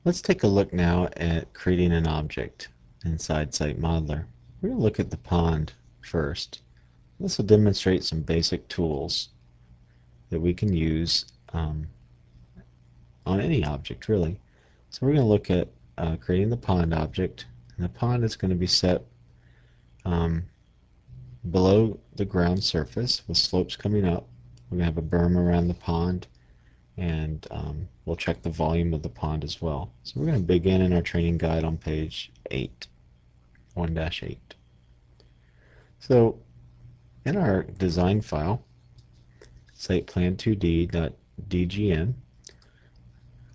Let's take a look now at creating an object inside Site Modeler. We're going to look at the pond first. This will demonstrate some basic tools that we can use on any object, really. So we're going to look at creating the pond object, and the pond is going to be set below the ground surface with slopes coming up. We're going to have a berm around the pond, and we'll check the volume of the pond as well. So we're going to begin in our training guide on page 8, 1-8. So in our design file, siteplan2d.dgn,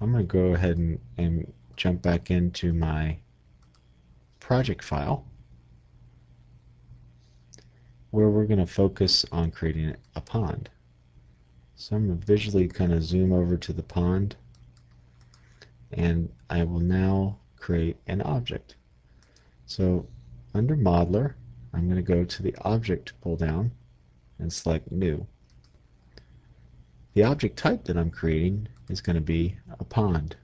I'm going to go ahead and jump back into my project file, where we're going to focus on creating a pond. So I'm going to visually kind of zoom over to the pond, and I will now create an object. So under Modeler, I'm going to go to the Object pull down and select New. The object type that I'm creating is going to be a pond.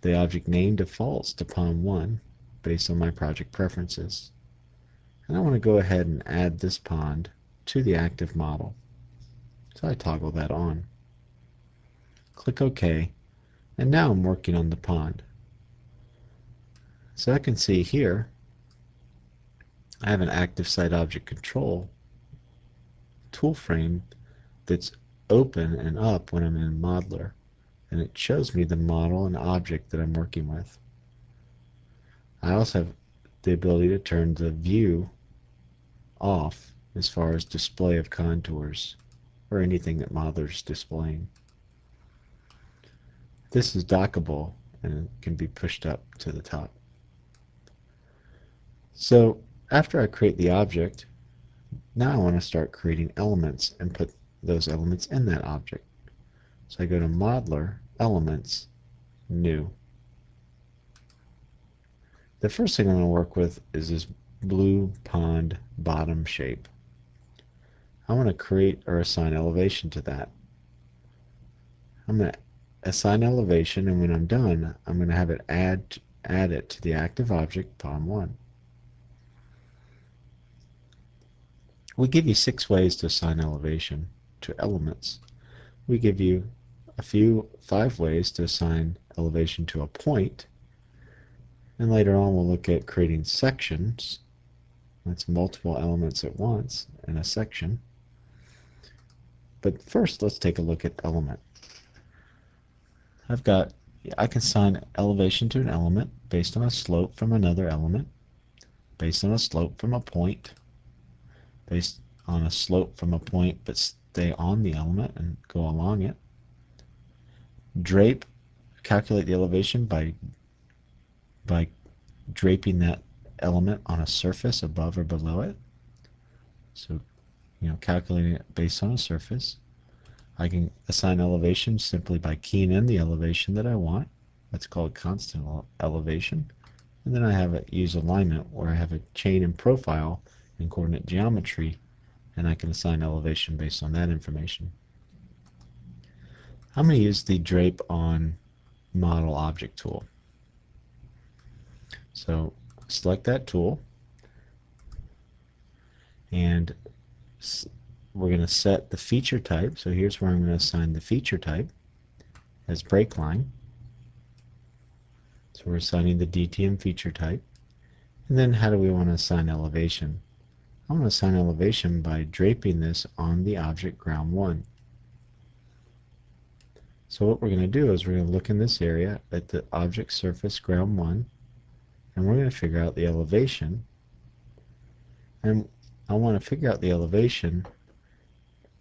The object name defaults to Pond 1 based on my project preferences. And I want to go ahead and add this pond to the active model. So I toggle that on. Click OK, and now I'm working on the pond. So I can see here I have an active site object control tool frame that's open and up when I'm in Modeler, and it shows me the model and object that I'm working with. I also have the ability to turn the view off as far as display of contours or anything that Modeler is displaying. This is dockable and can be pushed up to the top. So after I create the object, now I want to start creating elements and put those elements in that object. So I go to Modeler, Elements, New. The first thing I'm going to work with is this blue pond bottom shape. I want to create or assign elevation to that. I'm going to assign elevation, and when I'm done, I'm going to have it add it to the active object, Pond 1. We give you 6 ways to assign elevation to elements. We give you 5 ways to assign elevation to a point, and later on we'll look at creating sections. That's multiple elements at once in a section. But first, let's take a look at element. I can assign elevation to an element based on a slope from another element, based on a slope from a point, based on a slope from a point but stay on the element and go along it. Drape, calculate the elevation by draping that element on a surface above or below it. So, calculating it based on a surface. I can assign elevation simply by keying in the elevation that I want. That's called constant elevation. And then I have it use alignment, where I have a chain and profile in coordinate geometry, and I can assign elevation based on that information. I'm going to use the Drape on Model Object tool. So select that tool, and we're going to set the feature type. So here's where I'm going to assign the feature type as break line. So we're assigning the DTM feature type. And then how do we want to assign elevation? I want to assign elevation by draping this on the object ground 1. So what we're going to do is we're going to look in this area at the object surface ground 1, and we're going to figure out the elevation. And I want to figure out the elevation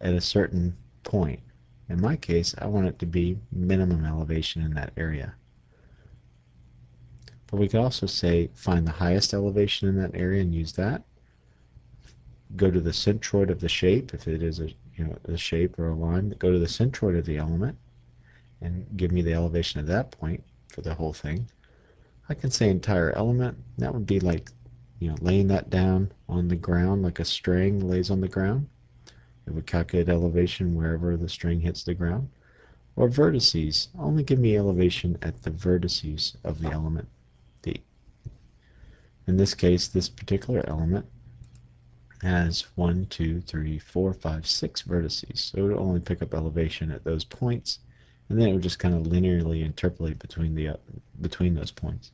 at a certain point. In my case, I want it to be minimum elevation in that area. But we could also say find the highest elevation in that area and use that. Go to the centroid of the shape, if it is a shape or a line, go to the centroid of the element and give me the elevation at that point for the whole thing. I can say entire element. That would be like laying that down on the ground like a string lays on the ground. It would calculate elevation wherever the string hits the ground. Or vertices, only give me elevation at the vertices of the element D. In this case, this particular element has 1, 2, 3, 4, 5, 6 vertices, so it would only pick up elevation at those points, and then it would just kind of linearly interpolate between those points.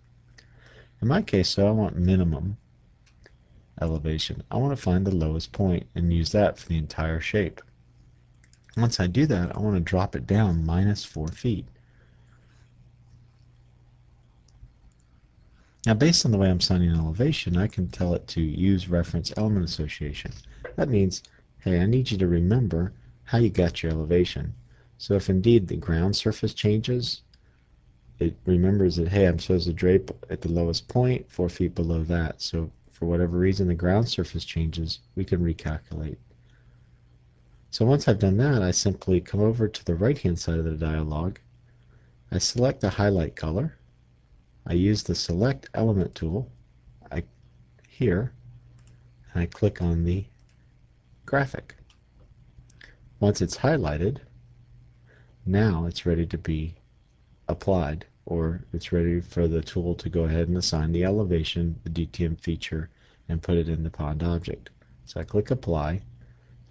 In my case, so I want minimum elevation. I want to find the lowest point and use that for the entire shape. Once I do that, I want to drop it down -4 feet. Now, based on the way I'm assigning elevation, I can tell it to use reference element association. That means, hey, I need you to remember how you got your elevation. So if indeed the ground surface changes, it remembers that, hey, I'm supposed to drape at the lowest point 4 feet below that. So for whatever reason the ground surface changes, we can recalculate. So once I've done that, I simply come over to the right-hand side of the dialog. I select the highlight color. I use the Select Element tool here, and I click on the graphic. Once it's highlighted, now it's ready to be applied, or it's ready for the tool to go ahead and assign the elevation, the DTM feature, and put it in the pond object. So I click Apply,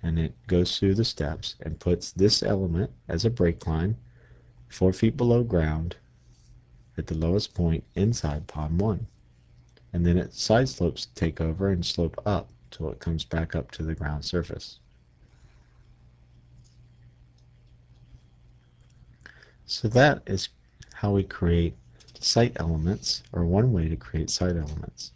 and it goes through the steps and puts this element as a break line 4 feet below ground at the lowest point inside pond 1. And then its side slopes take over and slope up till it comes back up to the ground surface. So that is how we create site elements, or one way to create site elements.